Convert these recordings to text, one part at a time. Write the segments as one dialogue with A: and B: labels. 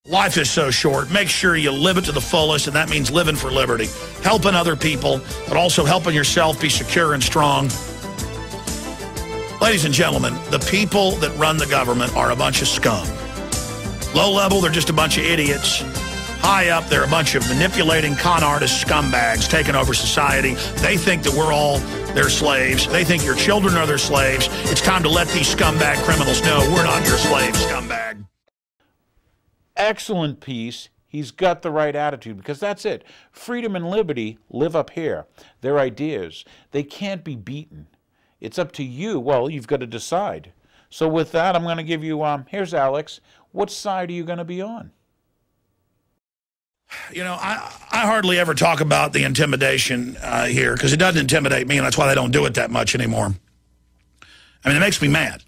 A: Life is so short. Make sure you live it to the fullest, and that means living for liberty. Helping other people, but also helping yourself be secure and strong. Ladies and gentlemen, the people that run the government are a bunch of scum. Low level, they're just a bunch of idiots. High up, they're a bunch of manipulating con artists, scumbags, taking over society. They think that we're all their slaves. They think your children are their slaves. It's time to let these scumbag criminals know we're not your slaves, scumbag.
B: Excellent piece. He's got the right attitude, because that's it. Freedom and liberty live up here. They're ideas. They can't be beaten. It's up to you. Well, you've got to decide. So with that, I'm going to give you, here's Alex. What side are you going to be on?
A: You know, I hardly ever talk about the intimidation here, because it doesn't intimidate me, and that's why they don't do it that much anymore. I mean, it makes me mad.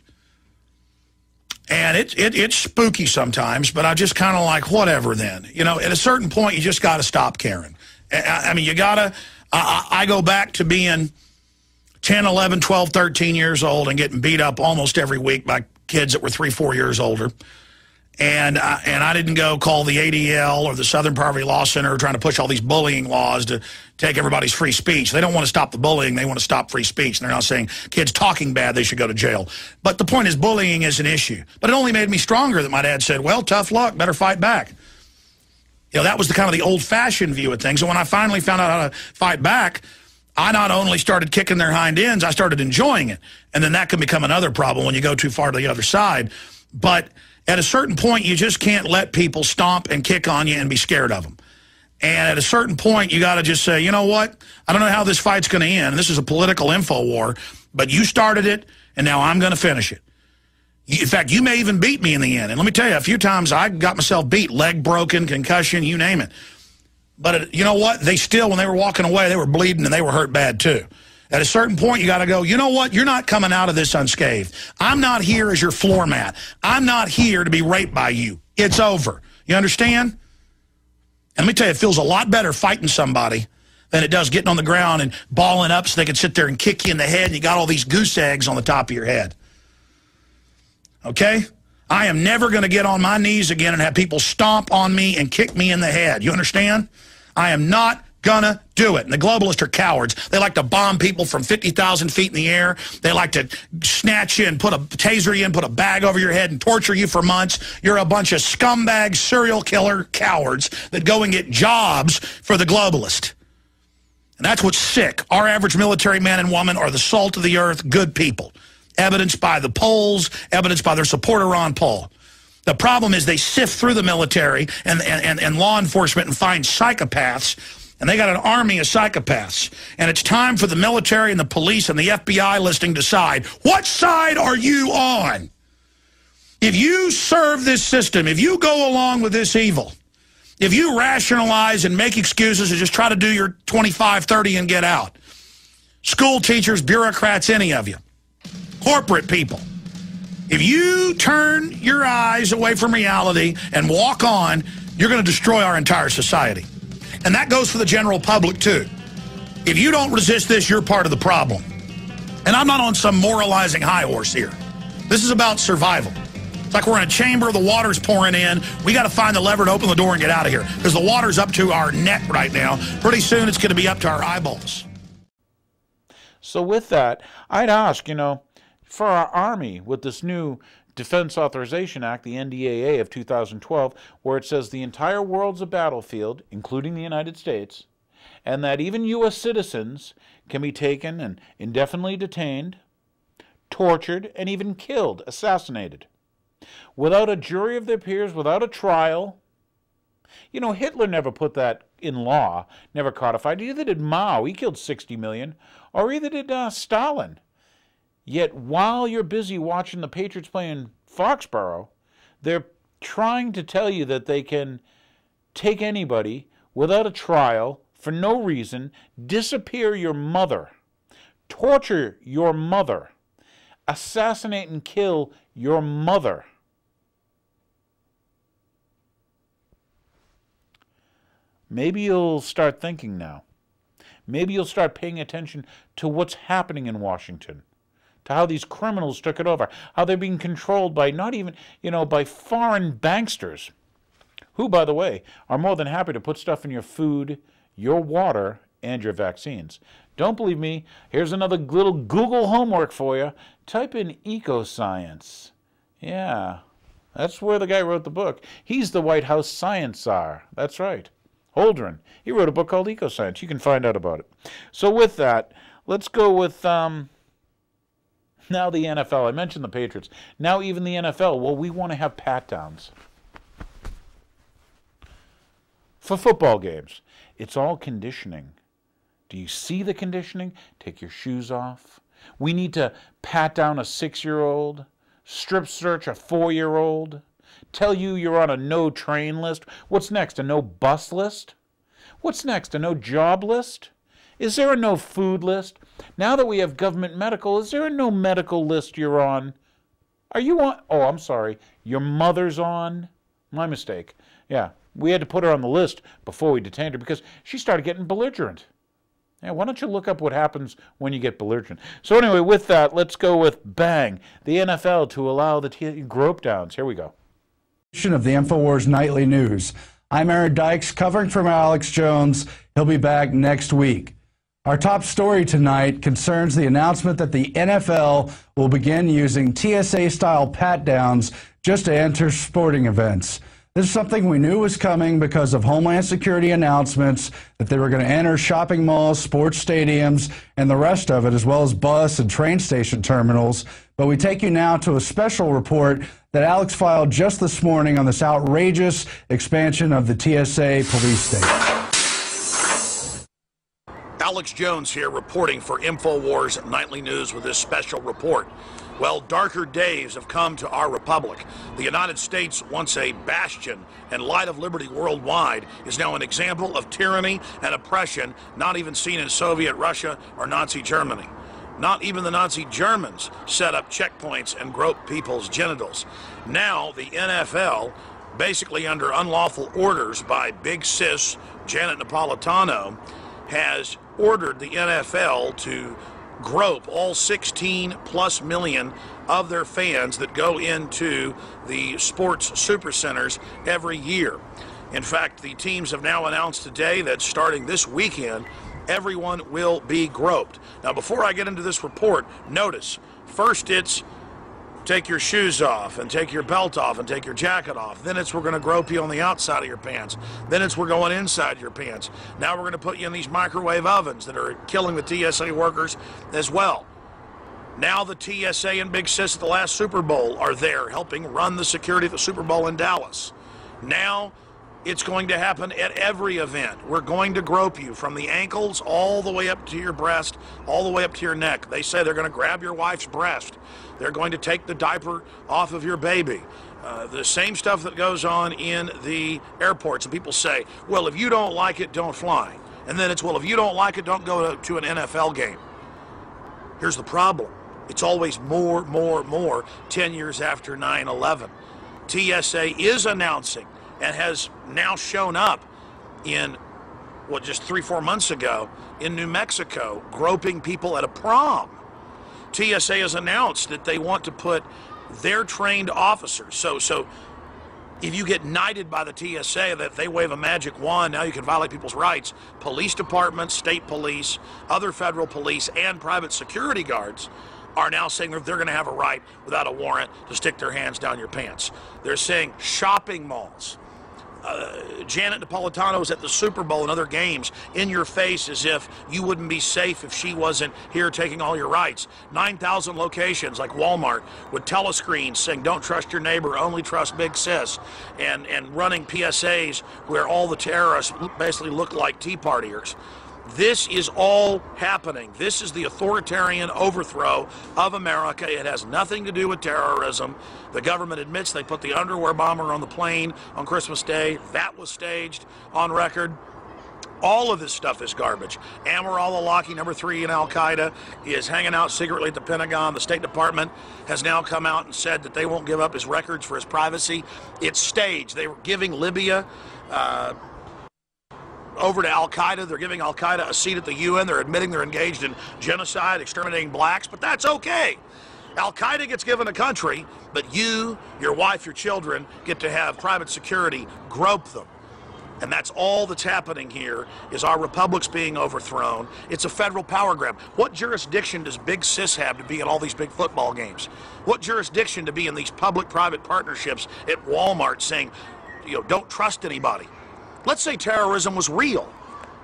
A: And it's spooky sometimes, but I just kind of like, whatever then. You know, at a certain point, you just got to stop caring. I mean, you got to, I go back to being 10, 11, 12, 13 years old and getting beat up almost every week by kids that were 3, 4 years older. And I didn't go call the ADL or the Southern Poverty Law Center trying to push all these bullying laws to take everybody's free speech. They don't want to stop the bullying. They want to stop free speech. And they're not saying kids talking bad, they should go to jail. But the point is, bullying is an issue. But it only made me stronger that my dad said, well, tough luck, better fight back. You know, that was the kind of the old-fashioned view of things. And when I finally found out how to fight back, I not only started kicking their hind ends, I started enjoying it. And then that can become another problem when you go too far to the other side. But at a certain point, you just can't let people stomp and kick on you and be scared of them. And at a certain point, you got to just say, you know what? I don't know how this fight's going to end. This is a political info war, but you started it, and now I'm going to finish it. In fact, you may even beat me in the end. And let me tell you, a few times I got myself beat, leg broken, concussion, you name it. But you know what? They still, when they were walking away, they were bleeding and they were hurt bad too. At a certain point, you got to go, you know what? You're not coming out of this unscathed. I'm not here as your floor mat. I'm not here to be raped by you. It's over. You understand? And let me tell you, it feels a lot better fighting somebody than it does getting on the ground and balling up so they can sit there and kick you in the head and you got all these goose eggs on the top of your head. Okay? I am never going to get on my knees again and have people stomp on me and kick me in the head. You understand? I am not gonna do it. And the globalists are cowards. They like to bomb people from 50,000 feet in the air. They like to snatch you and put a taser you and put a bag over your head and torture you for months. You're a bunch of scumbag serial killer cowards that go and get jobs for the globalist. And that's what's sick. Our average military man and woman are the salt of the earth, good people. Evidenced by the polls, evidenced by their support of Ron Paul. The problem is they sift through the military and law enforcement and find psychopaths. And they got an army of psychopaths. And it's time for the military and the police and the FBI listing to decide, what side are you on? If you serve this system, if you go along with this evil, if you rationalize and make excuses and just try to do your 25, 30 and get out, school teachers, bureaucrats, any of you, corporate people, if you turn your eyes away from reality and walk on, you're going to destroy our entire society. And that goes for the general public, too. If you don't resist this, you're part of the problem. And I'm not on some moralizing high horse here. This is about survival. It's like we're in a chamber, the water's pouring in. We got to find the lever to open the door and get out of here. Because the water's up to our neck right now. Pretty soon it's going to be up to our eyeballs.
B: So with that, I'd ask, you know, for our Army, with this new Defense Authorization Act, the NDAA of 2012, where it says the entire world's a battlefield, including the United States, and that even U.S. citizens can be taken and indefinitely detained, tortured, and even killed, assassinated, without a jury of their peers, without a trial. You know, Hitler never put that in law, never codified. Either did Mao, he killed 60 million, or either did Stalin. Yet while you're busy watching the Patriots play in Foxborough, they're trying to tell you that they can take anybody without a trial, for no reason, disappear your mother, torture your mother, assassinate and kill your mother. Maybe you'll start thinking now. Maybe you'll start paying attention to what's happening in Washington, to how these criminals took it over, how they're being controlled by not even, you know, by foreign banksters who, by the way, are more than happy to put stuff in your food, your water, and your vaccines. Don't believe me? Here's another little Google homework for you. Type in ecoscience. Yeah, that's where the guy wrote the book. He's the White House science czar. That's right. Holdren. He wrote a book called Ecoscience. You can find out about it. So with that, let's go with now the NFL. I mentioned the Patriots. Now even the NFL. Well, we want to have pat-downs for football games. It's all conditioning. Do you see the conditioning? Take your shoes off. We need to pat down a 6-year-old, strip search a 4-year-old, tell you you're on a no train list. What's next, a no bus list? What's next, a no job list? Is there a no food list? Now that we have government medical, is there a no medical list you're on? Are you on? Oh, I'm sorry. Your mother's on? My mistake. Yeah, we had to put her on the list before we detained her because she started getting belligerent. Yeah, why don't you look up what happens when you get belligerent? So anyway, with that, let's go with bang, the NFL to allow the grope downs. Here we go.
C: Of the InfoWars Nightly News. I'm Aaron Dykes, covering from Alex Jones. He'll be back next week. Our top story tonight concerns the announcement that the NFL will begin using TSA-style pat-downs just to enter sporting events. This is something we knew was coming because of Homeland Security announcements that they were going to enter shopping malls, sports stadiums, and the rest of it, as well as bus and train station terminals. But we take you now to a special report that Alex filed just this morning on this outrageous expansion of the TSA police state.
A: Alex Jones here reporting for InfoWars Nightly News with this special report. Well, darker days have come to our republic. The United States, once a bastion and light of liberty worldwide, is now an example of tyranny and oppression not even seen in Soviet Russia or Nazi Germany. Not even the Nazi Germans set up checkpoints and groped people's genitals. Now the NFL, basically under unlawful orders by Big Sis Janet Napolitano, has ordered the NFL to grope all 16+ million of their fans that go into the sports supercenters every year. In fact, the teams have now announced today that starting this weekend, everyone will be groped. Now, before I get into this report, notice, first it's take your shoes off and take your belt off and take your jacket off. Then it's we're going to grope you on the outside of your pants. Then it's we're going inside your pants. Now we're going to put you in these microwave ovens that are killing the TSA workers as well. Now the TSA and Big Sis at the last Super Bowl are there helping run the security at the Super Bowl in Dallas. Now it's going to happen at every event. We're going to grope you from the ankles all the way up to your breast, all the way up to your neck. They say they're going to grab your wife's breast. They're going to take the diaper off of your baby. The same stuff that goes on in the airports. And people say, well, if you don't like it, don't fly. And then it's, well, if you don't like it, don't go to an NFL game. Here's the problem. It's always more 10 years after 9/11. TSA is announcing and has now shown up in, well, just 3-4 months ago in New Mexico, groping people at a prom. TSA has announced that they want to put their trained officers. So if you get knighted by the TSA, that they wave a magic wand, now you can violate people's rights. Police departments, state police, other federal police, and private security guards are now saying they're going to have a right without a warrant to stick their hands down your pants. They're saying shopping malls. Janet Napolitano was at the Super Bowl and other games in your face as if you wouldn't be safe if she wasn't here taking all your rights. 9,000 locations like Walmart with telescreens saying don't trust your neighbor, only trust Big Sis, and running PSAs where all the terrorists basically look like Tea Partiers. This is all happening. This is the authoritarian overthrow of America. It has nothing to do with terrorism. The government admits they put the underwear bomber on the plane on Christmas Day. That was staged on record. All of this stuff is garbage. Amr al-Awlaki, number 3 in Al-Qaeda, is hanging out secretly at the Pentagon. The State Department has now come out and said that they won't give up his records for his privacy. It's staged. They were giving Libya over to Al-Qaeda. They're giving Al-Qaeda a seat at the UN. They're admitting they're engaged in genocide, exterminating blacks, but that's okay. Al-Qaeda gets given a country, but you, your wife, your children get to have private security grope them. And that's all that's happening here, is our republic's being overthrown. It's a federal power grab. What jurisdiction does Big Sis have to be at all these big football games? What jurisdiction to be in these public-private partnerships at Walmart saying, don't trust anybody? Let's say terrorism was real.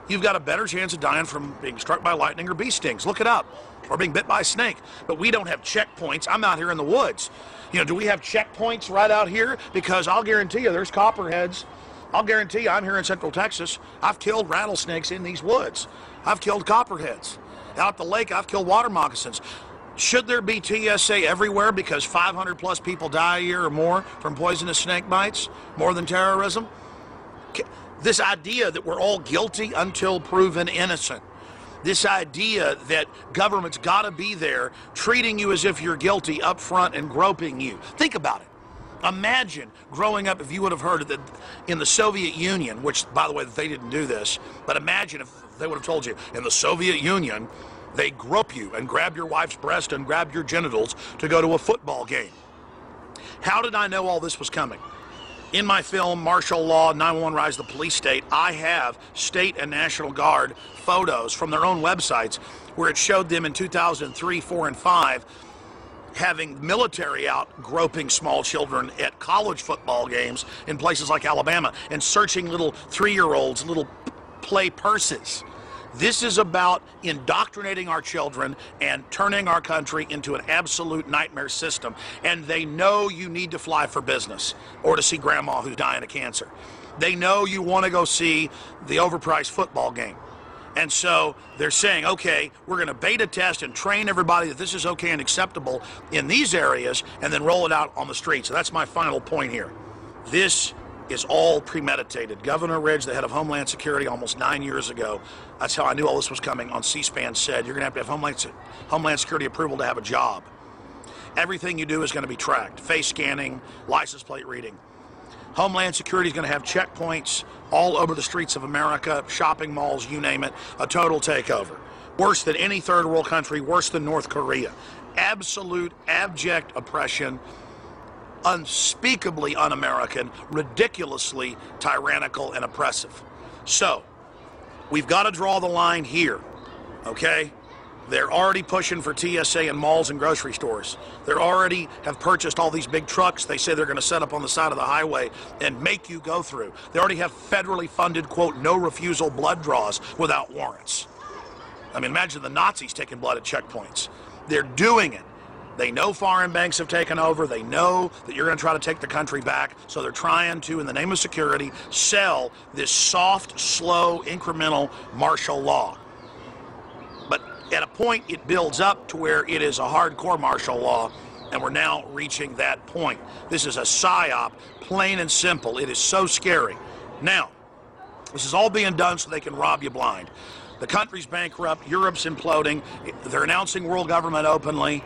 A: You've got a better chance of dying from being struck by lightning or bee stings. Look it up. Or being bit by a snake. But we don't have checkpoints. I'm out here in the woods. Do we have checkpoints right out here? Because I'll guarantee you there's copperheads. I'll guarantee you I'm here in Central Texas. I've killed rattlesnakes in these woods. I've killed copperheads. Out at the lake, I've killed water moccasins. Should there be TSA everywhere because 500 plus people die a year or more from poisonous snake bites, more than terrorism? This idea that we're all guilty until proven innocent. This idea that government's got to be there treating you as if you're guilty up front and groping you. Think about it. Imagine growing up, if you would have heard that in the Soviet Union, which, by the way, they didn't do this, but imagine if they would have told you, in the Soviet Union, they grope you and grab your wife's breast and grab your genitals to go to a football game. How did I know all this was coming? In my film, Martial Law, 911 Rise of the Police State, I have State and National Guard photos from their own websites where it showed them in 2003, 4, and 5 having military out groping small children at college football games in places like Alabama and searching little 3-year-olds, little play purses. This is about indoctrinating our children and turning our country into an absolute nightmare system. And they know you need to fly for business or to see grandma who's dying of cancer. They know you want to go see the overpriced football game. And so they're saying, okay, we're going to beta test and train everybody that this is okay and acceptable in these areas and then roll it out on the streets. So that's my final point here. This is all premeditated. Governor Ridge, the head of Homeland Security, almost 9 years ago, that's how I knew all this was coming, on C-SPAN said, you're going to have Homeland Security approval to have a job. Everything you do is going to be tracked. Face scanning, license plate reading. Homeland Security is going to have checkpoints all over the streets of America, shopping malls, you name it, a total takeover. Worse than any third world country, worse than North Korea. Absolute, abject oppression, unspeakably un-American, ridiculously tyrannical and oppressive. So, we've got to draw the line here, okay? They're already pushing for TSA in malls and grocery stores. They already have purchased all these big trucks they say they're going to set up on the side of the highway and make you go through. They already have federally funded, quote, no refusal blood draws without warrants. I mean, imagine the Nazis taking blood at checkpoints. They're doing it. They know foreign banks have taken over. They know that you're going to try to take the country back. So they're trying to, in the name of security, sell this soft, slow, incremental martial law. But at a point, it builds up to where it is a hardcore martial law, and we're now reaching that point. This is a psyop, plain and simple. It is so scary. Now, this is all being done so they can rob you blind. The country's bankrupt. Europe's imploding. They're announcing world government openly.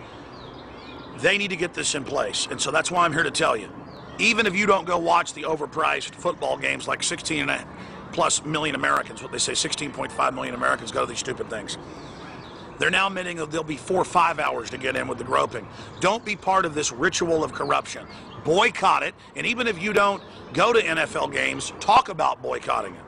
A: They need to get this in place, and so that's why I'm here to tell you. Even if you don't go watch the overpriced football games like 16+ million Americans, what they say, 16.5 million Americans go to these stupid things. They're now admitting that there'll be 4 or 5 hours to get in with the groping. Don't be part of this ritual of corruption. Boycott it, and even if you don't go to NFL games, talk about boycotting it.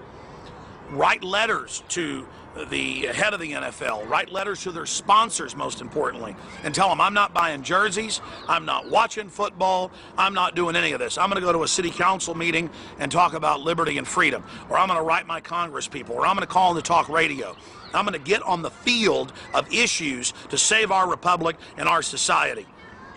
A: Write letters to the head of the NFL, write letters to their sponsors, most importantly, and tell them, I'm not buying jerseys, I'm not watching football, I'm not doing any of this. I'm going to go to a city council meeting and talk about liberty and freedom, or I'm going to write my Congress people, or I'm going to call on the talk radio. I'm going to get on the field of issues to save our republic and our society.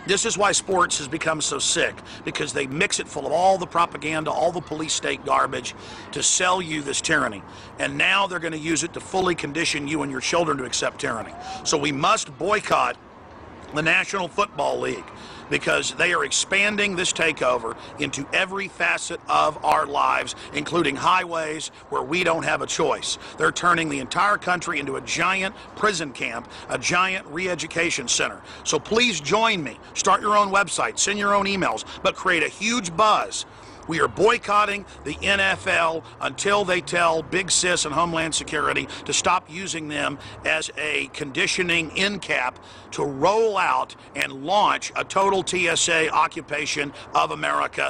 A: This is why sports has become so sick, because they mix it full of all the propaganda, all the police state garbage to sell you this tyranny. And now they're going to use it to fully condition you and your children to accept tyranny. So we must boycott the National Football League, because they are expanding this takeover into every facet of our lives, including highways where we don't have a choice. They're turning the entire country into a giant prison camp, a giant re-education center. So please join me. Start your own website, send your own emails, but create a huge buzz We are boycotting the NFL until they tell Big Sis and Homeland Security to stop using them as a conditioning end cap to roll out and launch a total TSA occupation of America.